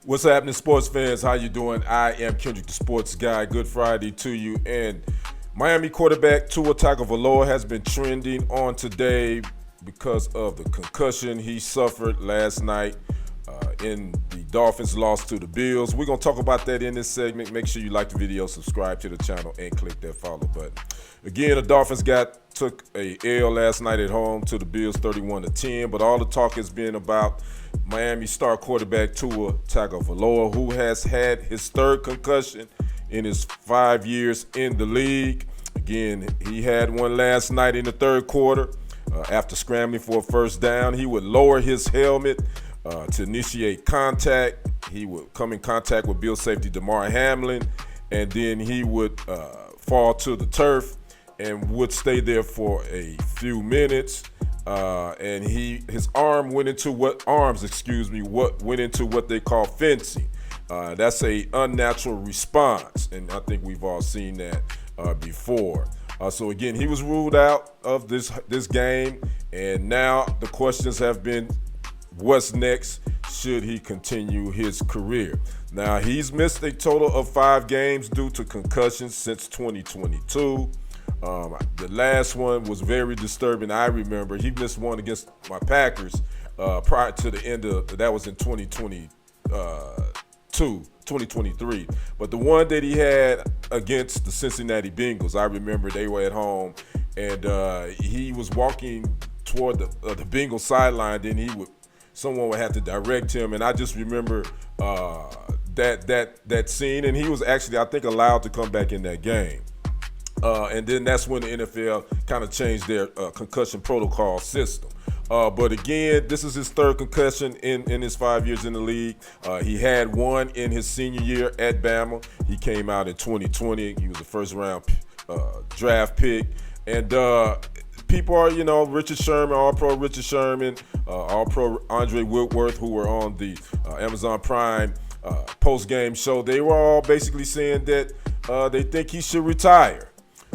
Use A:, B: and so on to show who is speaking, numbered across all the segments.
A: What's happening, sports fans? How you doing? I am Kendrick, the sports guy. Good Friday to you. And Miami quarterback Tua Tagovailoa has been trending on today because of the concussion he suffered last night in the Dolphins' loss to the Bills. We're going to talk about that in this segment. Make sure you like the video, subscribe to the channel, and click that follow button. Again, the Dolphins took a L last night at home to the Bills 31-10, but all the talk has been about Miami star quarterback Tua Tagovailoa, who has had his third concussion in his 5 years in the league. Again, he had one last night in the third quarter. After scrambling for a first down, he would lower his helmet to initiate contact. He would come in contact with Bill safety Damar Hamlin, and then he would fall to the turf and would stay there for a few minutes. And his arm went into what went into what they call fencing. That's a unnatural response, and I think we've all seen that before. So again, he was ruled out of this game, and now the questions have been, what's next? Should he continue his career? Now, he's missed a total of 5 games due to concussions since 2022. The last one was very disturbing. I remember he missed one against my Packers prior to the end of that was in 2023. But the one that he had against the Cincinnati Bengals, I remember they were at home, and he was walking toward the Bengals sideline. Then someone would have to direct him, and I just remember that scene. And he was actually, I think, allowed to come back in that game. And then that's when the NFL kind of changed their concussion protocol system. But again, this is his third concussion in his 5 years in the league. He had one in his senior year at Bama. He came out in 2020. He was a first-round draft pick. And people are, Richard Sherman, All-Pro Richard Sherman, All-Pro Andre Whitworth, who were on the Amazon Prime post-game show. They were all basically saying that they think he should retire.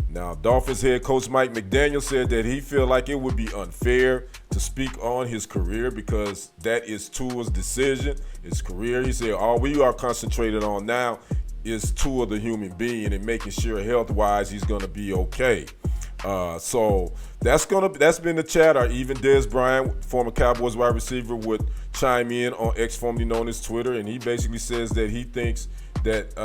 A: Now, Dolphins head coach Mike McDaniel said that he feel like it would be unfair to speak on his career because that is Tua's decision, his career. He said all we are concentrated on now is Tua the human being and making sure health-wise he's going to be okay. So that's been the chatter. Even Dez Bryant, former Cowboys wide receiver, would chime in on X, formerly known as Twitter, and he basically says that he thinks that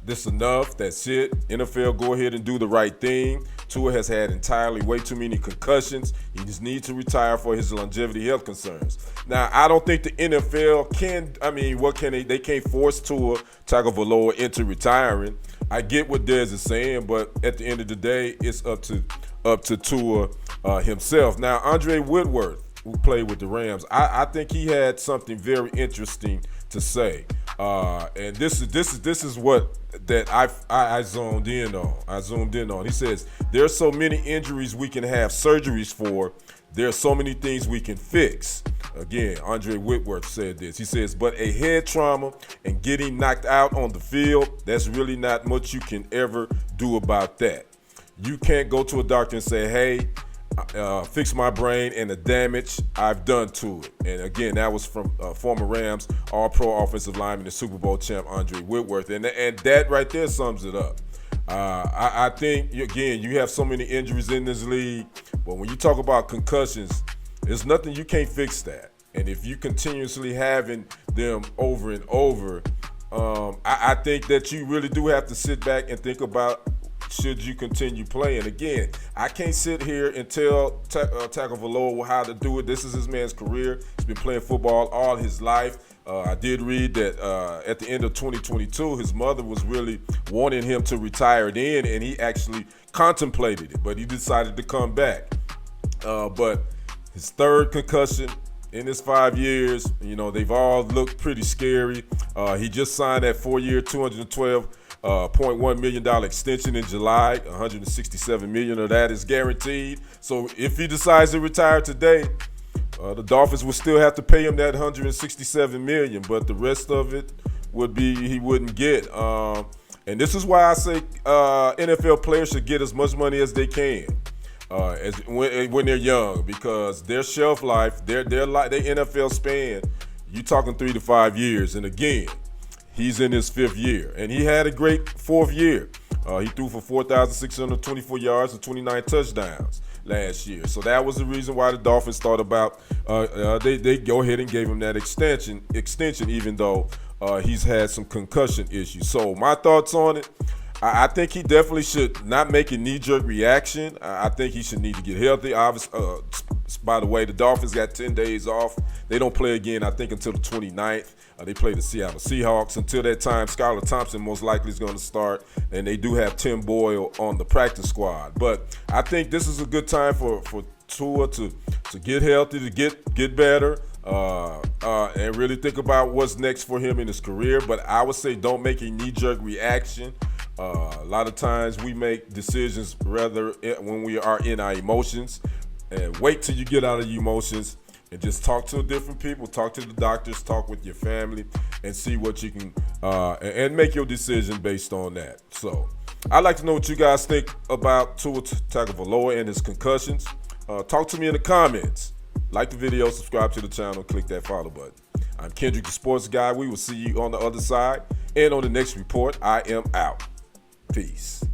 A: this is enough. That's it. NFL, go ahead and do the right thing. Tua has had entirely way too many concussions. He just needs to retire for his longevity health concerns. Now, I don't think the NFL can. I mean, what can they? They can't force Tua Tagovailoa into retiring. I get what Dez is saying, but at the end of the day, it's up to Tua himself. Now, Andre Whitworth, who played with the Rams, I think he had something very interesting to say, and this is what that I zoomed in on. He says there's so many injuries we can have surgeries for. There's so many things we can fix. Again, Andre Whitworth said this. He says, but a head trauma and getting knocked out on the field, that's really not much you can ever do about that. You can't go to a doctor and say, hey, fix my brain and the damage I've done to it. And again, that was from former Rams All-Pro offensive lineman and Super Bowl champ Andre Whitworth. And that right there sums it up. I think, again, you have so many injuries in this league, but when you talk about concussions, there's nothing you can't fix that. And if you continuously having them over and over, I think that you really do have to sit back and think about, should you continue playing? Again, I can't sit here and tell Tagovailoa how to do it. This is his man's career. He's been playing football all his life. I did read that at the end of 2022, his mother was really wanting him to retire then, and he actually contemplated it, but he decided to come back. But his third concussion in his 5 years, they've all looked pretty scary. He just signed that 4-year, $212.1 million extension in July. $167 million of that is guaranteed. So if he decides to retire today, the Dolphins will still have to pay him that $167 million, but the rest of it he wouldn't get. And this is why I say NFL players should get as much money as they can. When they're young, because their shelf life, their NFL span, you're talking 3 to 5 years. And again, He's in his 5th year, and he had a great 4th year. He threw for 4,624 yards and 29 touchdowns last year. So that was the reason why the Dolphins thought about they go ahead and gave him that extension, even though he's had some concussion issues. So my thoughts on it, I think he definitely should not make a knee-jerk reaction. I think he should need to get healthy. Obviously, by the way, the Dolphins got 10 days off. They don't play again, I think, until the 29th. They play the Seattle Seahawks. Until that time, Skylar Thompson most likely is going to start, and they do have Tim Boyle on the practice squad. But I think this is a good time for Tua to get healthy, to get better, and really think about what's next for him in his career. But I would say don't make a knee-jerk reaction. A lot of times we make decisions rather when we are in our emotions, and wait till you get out of your emotions and just talk to different people, talk to the doctors, talk with your family, and see what you can and make your decision based on that. So I'd like to know what you guys think about Tua Tagovailoa and his concussions. Talk to me in the comments. Like the video, subscribe to the channel, click that follow button. I'm Kendrick, the sports guy. We will see you on the other side. And on the next report, I am out. Peace.